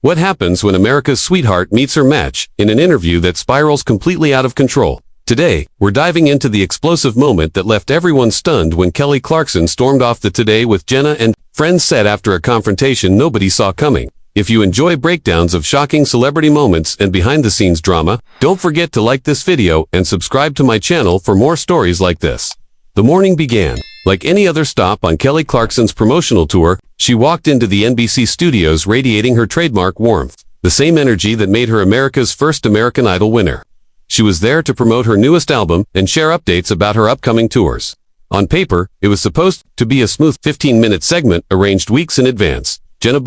What happens when America's sweetheart meets her match in an interview that spirals completely out of control? Today, we're diving into the explosive moment that left everyone stunned when Kelly Clarkson stormed off the Today with Jenna and Friends set after a confrontation nobody saw coming. If you enjoy breakdowns of shocking celebrity moments and behind-the-scenes drama, don't forget to like this video and subscribe to my channel for more stories like this. The morning began. Like any other stop on Kelly Clarkson's promotional tour, she walked into the NBC studios radiating her trademark warmth, the same energy that made her America's first American Idol winner. She was there to promote her newest album and share updates about her upcoming tours. On paper, it was supposed to be a smooth 15-minute segment arranged weeks in advance. Jenna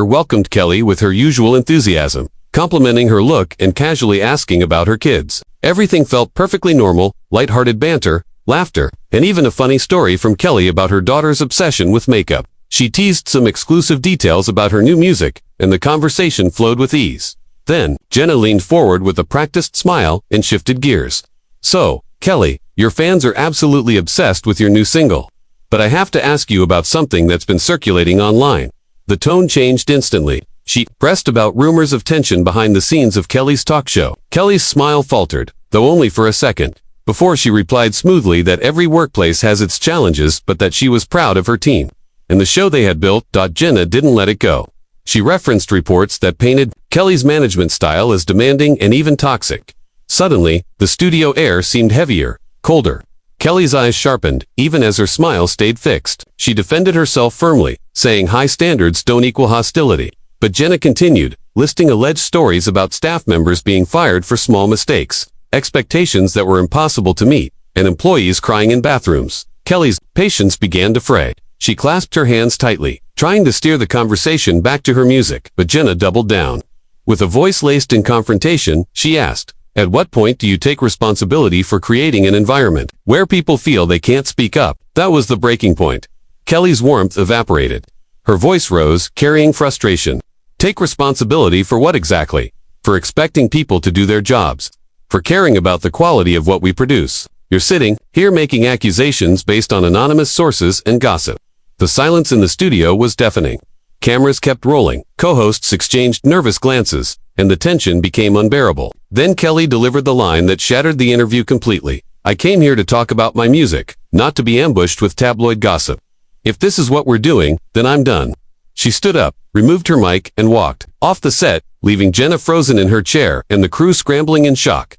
welcomed Kelly with her usual enthusiasm, complimenting her look and casually asking about her kids. Everything felt perfectly normal, lighthearted banter, laughter, and even a funny story from Kelly about her daughter's obsession with makeup. She teased some exclusive details about her new music, and the conversation flowed with ease. Then, Jenna leaned forward with a practiced smile and shifted gears. "So, Kelly, your fans are absolutely obsessed with your new single. But I have to ask you about something that's been circulating online." The tone changed instantly. She pressed about rumors of tension behind the scenes of Kelly's talk show. Kelly's smile faltered, though only for a second, before she replied smoothly that every workplace has its challenges but that she was proud of her team and the show they had built. Jenna didn't let it go. She referenced reports that painted Kelly's management style as demanding and even toxic. Suddenly, the studio air seemed heavier, colder. Kelly's eyes sharpened, even as her smile stayed fixed. She defended herself firmly, saying high standards don't equal hostility. But Jenna continued, listing alleged stories about staff members being fired for small mistakes, expectations that were impossible to meet, and employees crying in bathrooms. Kelly's patience began to fray. She clasped her hands tightly, trying to steer the conversation back to her music, but Jenna doubled down. With a voice laced in confrontation, she asked, "At what point do you take responsibility for creating an environment where people feel they can't speak up?" That was the breaking point. Kelly's warmth evaporated. Her voice rose, carrying frustration. "Take responsibility for what exactly?" "For expecting people to do their jobs. For caring about the quality of what we produce. You're sitting here making accusations based on anonymous sources and gossip." The silence in the studio was deafening. Cameras kept rolling, co-hosts exchanged nervous glances, and the tension became unbearable. Then Kelly delivered the line that shattered the interview completely. "I came here to talk about my music, not to be ambushed with tabloid gossip. If this is what we're doing, then I'm done." She stood up, removed her mic, and walked off the set, leaving Jenna frozen in her chair and the crew scrambling in shock.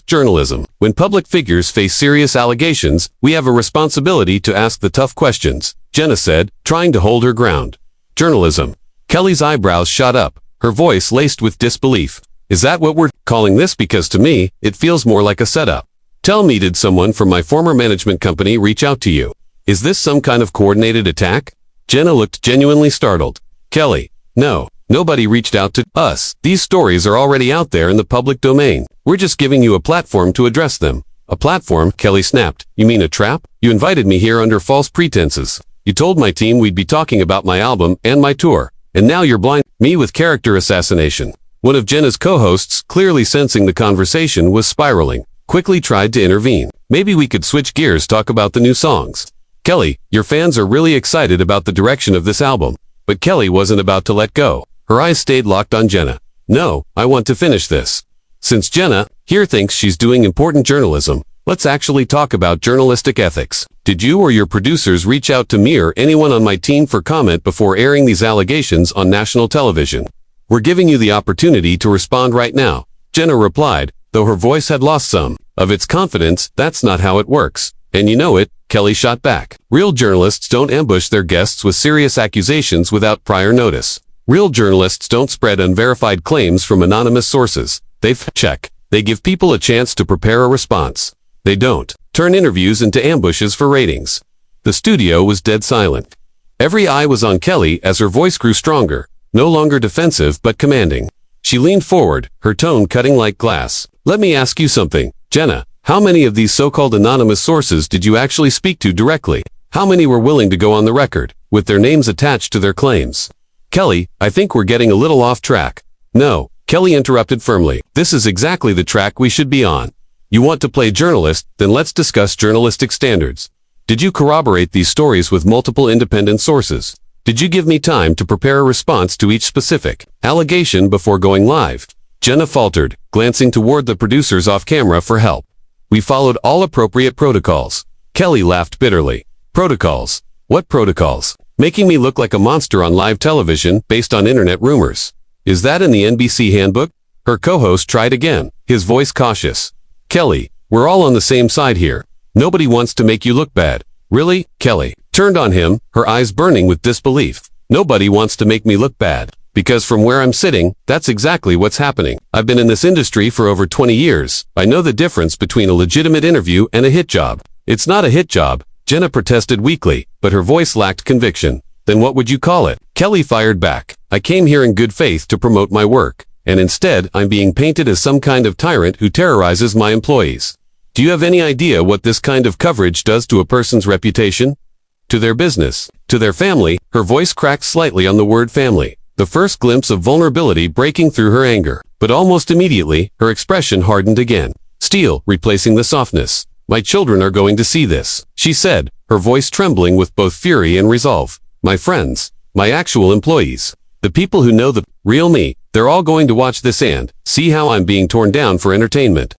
Journalism. When public figures face serious allegations, we have a responsibility to ask the tough questions, Jenna said, trying to hold her ground. Journalism. Kelly's eyebrows shot up, her voice laced with disbelief. "Is that what we're calling this? Because to me, it feels more like a setup. Tell me, did someone from my former management company reach out to you? Is this some kind of coordinated attack?" Jenna looked genuinely startled. "Kelly, no. Nobody reached out to us. These stories are already out there in the public domain. We're just giving you a platform to address them." "A platform?" Kelly snapped. "You mean a trap? You invited me here under false pretenses. You told my team we'd be talking about my album and my tour, and now you're blinding me with character assassination." One of Jenna's co-hosts, clearly sensing the conversation was spiraling, quickly tried to intervene. "Maybe we could switch gears, talk about the new songs. Kelly, your fans are really excited about the direction of this album." But Kelly wasn't about to let go. Her eyes stayed locked on Jenna. "No, I want to finish this. Since Jenna here thinks she's doing important journalism, let's actually talk about journalistic ethics. Did you or your producers reach out to me or anyone on my team for comment before airing these allegations on national television? We're giving you the opportunity to respond right now." Jenna replied, though her voice had lost some of its confidence. "That's not how it works. And you know it," Kelly shot back. "Real journalists don't ambush their guests with serious accusations without prior notice. Real journalists don't spread unverified claims from anonymous sources. They fact-check. They give people a chance to prepare a response. They don't turn interviews into ambushes for ratings." The studio was dead silent. Every eye was on Kelly as her voice grew stronger, no longer defensive but commanding. She leaned forward, her tone cutting like glass. "Let me ask you something, Jenna. How many of these so-called anonymous sources did you actually speak to directly? How many were willing to go on the record, with their names attached to their claims?" "Kelly, I think we're getting a little off track." "No," Kelly interrupted firmly. "This is exactly the track we should be on. You want to play journalist, then let's discuss journalistic standards. Did you corroborate these stories with multiple independent sources? Did you give me time to prepare a response to each specific allegation before going live? Jenna faltered, glancing toward the producers off camera for help. We followed all appropriate protocols. Kelly laughed bitterly. Protocols? What protocols? Making me look like a monster on live television based on internet rumors. Is that in the NBC handbook? Her co-host tried again, his voice cautious. Kelly, we're all on the same side here. Nobody wants to make you look bad. Really? Kelly turned on him, her eyes burning with disbelief. Nobody wants to make me look bad. Because from where I'm sitting, that's exactly what's happening. I've been in this industry for over 20 years. I know the difference between a legitimate interview and a hit job. It's not a hit job, Jenna protested weakly, but her voice lacked conviction. Then what would you call it? Kelly fired back. I came here in good faith to promote my work, and instead I'm being painted as some kind of tyrant who terrorizes my employees. Do you have any idea what this kind of coverage does to a person's reputation? To their business, to their family? Her voice cracked slightly on the word family, the first glimpse of vulnerability breaking through her anger. But almost immediately, her expression hardened again. Steel, replacing the softness. My children are going to see this, she said, her voice trembling with both fury and resolve. My friends, my actual employees, the people who know the real me, they're all going to watch this and see how I'm being torn down for entertainment.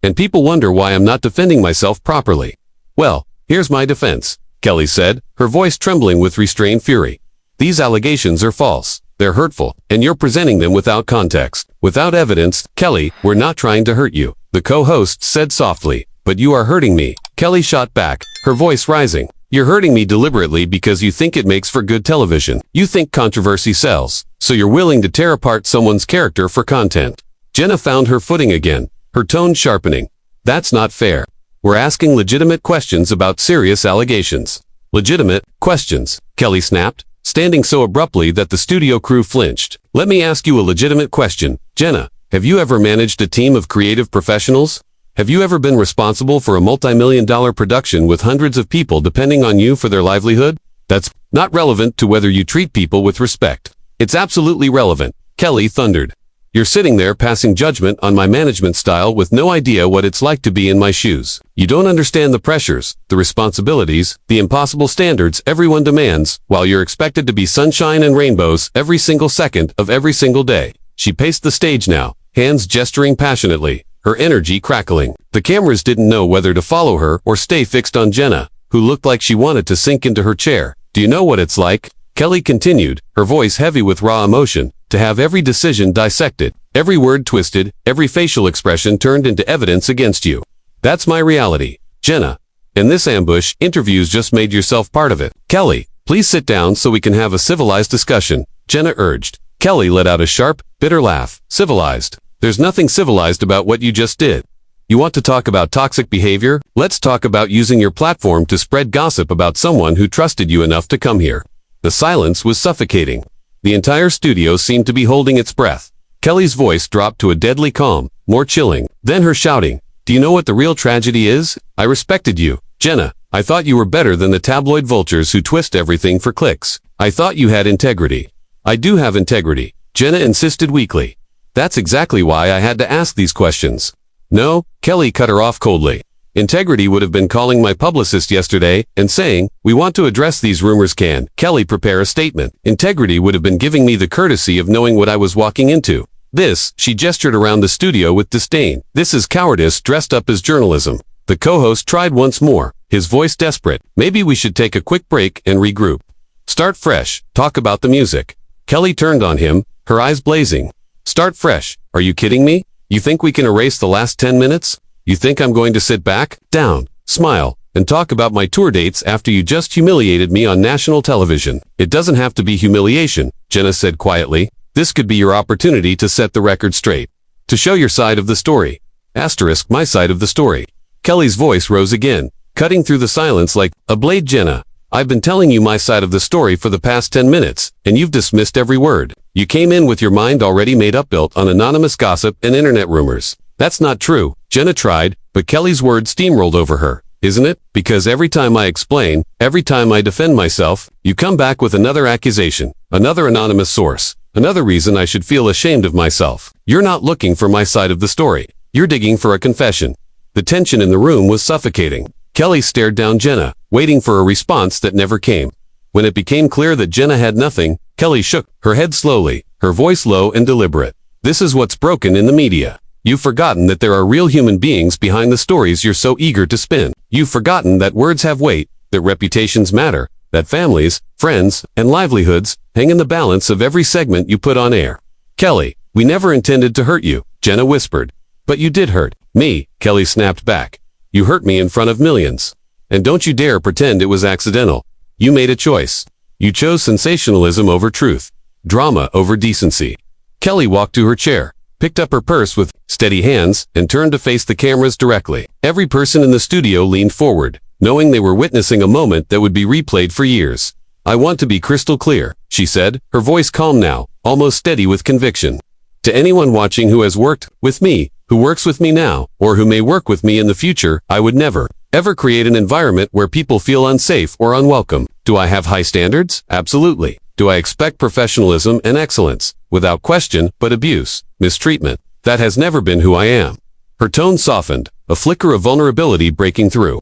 And people wonder why I'm not defending myself properly. Well, here's my defense, Kelly said, her voice trembling with restrained fury. These allegations are false, they're hurtful, and you're presenting them without context, without evidence. Kelly, we're not trying to hurt you, the co-host said softly, but you are hurting me. Kelly shot back, her voice rising. You're hurting me deliberately because you think it makes for good television. You think controversy sells, so you're willing to tear apart someone's character for content. Jenna found her footing again, her tone sharpening. That's not fair. We're asking legitimate questions about serious allegations. Legitimate questions, Kelly snapped, standing so abruptly that the studio crew flinched. Let me ask you a legitimate question, Jenna. Have you ever managed a team of creative professionals? Have you ever been responsible for a multi-million-dollar production with hundreds of people depending on you for their livelihood? That's not relevant to whether you treat people with respect. It's absolutely relevant, Kelly thundered. You're sitting there passing judgment on my management style with no idea what it's like to be in my shoes. You don't understand the pressures, the responsibilities, the impossible standards everyone demands, while you're expected to be sunshine and rainbows every single second of every single day. She paced the stage now, hands gesturing passionately, her energy crackling. The cameras didn't know whether to follow her or stay fixed on Jenna, who looked like she wanted to sink into her chair. Do you know what it's like? Kelly continued, her voice heavy with raw emotion, to have every decision dissected, every word twisted, every facial expression turned into evidence against you. That's my reality, Jenna. And this ambush interview's just made yourself part of it. Kelly, please sit down so we can have a civilized discussion, Jenna urged. Kelly let out a sharp, bitter laugh. Civilized? There's nothing civilized about what you just did. You want to talk about toxic behavior? Let's talk about using your platform to spread gossip about someone who trusted you enough to come here. The silence was suffocating. The entire studio seemed to be holding its breath. Kelly's voice dropped to a deadly calm, more chilling. Then her shouting, do you know what the real tragedy is? I respected you, Jenna. I thought you were better than the tabloid vultures who twist everything for clicks. I thought you had integrity. I do have integrity, Jenna insisted weakly. That's exactly why I had to ask these questions. No, Kelly cut her off coldly. Integrity would have been calling my publicist yesterday and saying, we want to address these rumors. Can Kelly prepare a statement? Integrity would have been giving me the courtesy of knowing what I was walking into. This, she gestured around the studio with disdain. This is cowardice dressed up as journalism. The co-host tried once more, his voice desperate. Maybe we should take a quick break and regroup. Start fresh, talk about the music. Kelly turned on him, her eyes blazing. Start fresh, are you kidding me? You think we can erase the last 10 minutes? You think I'm going to sit back, down, smile, and talk about my tour dates after you just humiliated me on national television? It doesn't have to be humiliation, Jenna said quietly. This could be your opportunity to set the record straight. To show your side of the story. Asterisk my side of the story. Kelly's voice rose again, cutting through the silence like a blade. Jenna, I've been telling you my side of the story for the past 10 minutes, and you've dismissed every word. You came in with your mind already made up built on anonymous gossip and internet rumors. That's not true, Jenna tried, but Kelly's words steamrolled over her. Isn't it? Because every time I explain, every time I defend myself, you come back with another accusation, another anonymous source, another reason I should feel ashamed of myself. You're not looking for my side of the story. You're digging for a confession. The tension in the room was suffocating. Kelly stared down Jenna, waiting for a response that never came. When it became clear that Jenna had nothing, Kelly shook her head slowly, her voice low and deliberate. This is what's broken in the media. You've forgotten that there are real human beings behind the stories you're so eager to spin. You've forgotten that words have weight, that reputations matter, that families, friends, and livelihoods hang in the balance of every segment you put on air. Kelly, we never intended to hurt you, Jenna whispered. But you did hurt me, Kelly snapped back. You hurt me in front of millions. And don't you dare pretend it was accidental. You made a choice. You chose sensationalism over truth, drama over decency. Kelly walked to her chair, picked up her purse with steady hands, and turned to face the cameras directly. Every person in the studio leaned forward, knowing they were witnessing a moment that would be replayed for years. I want to be crystal clear, she said, her voice calm now, almost steady with conviction. To anyone watching who has worked with me, who works with me now, or who may work with me in the future, I would never, ever create an environment where people feel unsafe or unwelcome. Do I have high standards? Absolutely. Do I expect professionalism and excellence? Without question, but abuse, mistreatment. That has never been who I am. Her tone softened, a flicker of vulnerability breaking through.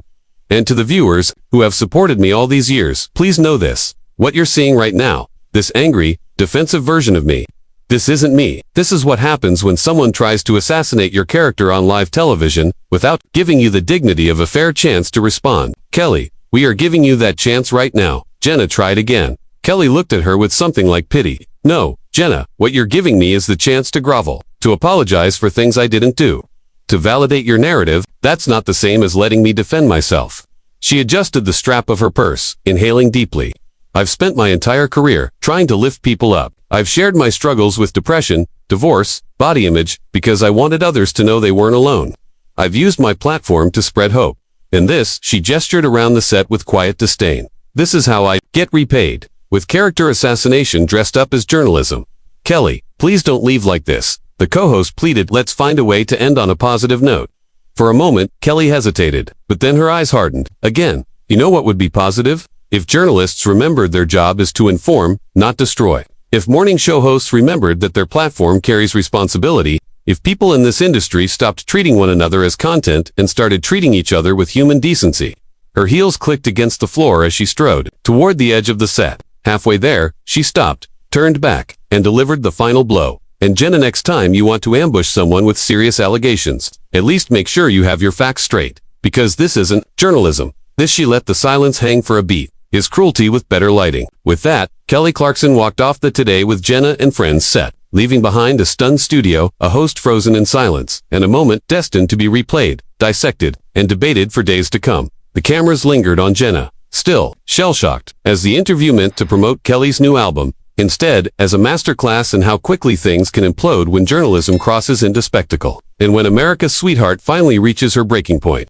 And to the viewers who have supported me all these years, please know this. What you're seeing right now, this angry, defensive version of me, this isn't me. This is what happens when someone tries to assassinate your character on live television without giving you the dignity of a fair chance to respond. Kelly, we are giving you that chance right now. Jenna tried again. Kelly looked at her with something like pity. No, Jenna, what you're giving me is the chance to grovel, to apologize for things I didn't do. To validate your narrative, that's not the same as letting me defend myself. She adjusted the strap of her purse, inhaling deeply. I've spent my entire career trying to lift people up. I've shared my struggles with depression, divorce, body image, because I wanted others to know they weren't alone. I've used my platform to spread hope. And this, she gestured around the set with quiet disdain. This is how I get repaid. With character assassination dressed up as journalism. Kelly, please don't leave like this. The co-host pleaded, let's find a way to end on a positive note. For a moment, Kelly hesitated, but then her eyes hardened. Again, you know what would be positive? If journalists remembered their job is to inform, not destroy. If morning show hosts remembered that their platform carries responsibility, if people in this industry stopped treating one another as content and started treating each other with human decency. Her heels clicked against the floor as she strode toward the edge of the set. Halfway there, she stopped, turned back, and delivered the final blow. And Jenna, next time you want to ambush someone with serious allegations, at least make sure you have your facts straight. Because this isn't journalism. This, she let the silence hang for a beat, is cruelty with better lighting. With that, Kelly Clarkson walked off the Today with Jenna and Friends set, leaving behind a stunned studio, a host frozen in silence, and a moment destined to be replayed, dissected, and debated for days to come. The cameras lingered on Jenna, still shell-shocked, as the interview meant to promote Kelly's new album, instead, as a masterclass in how quickly things can implode when journalism crosses into spectacle, and when America's sweetheart finally reaches her breaking point.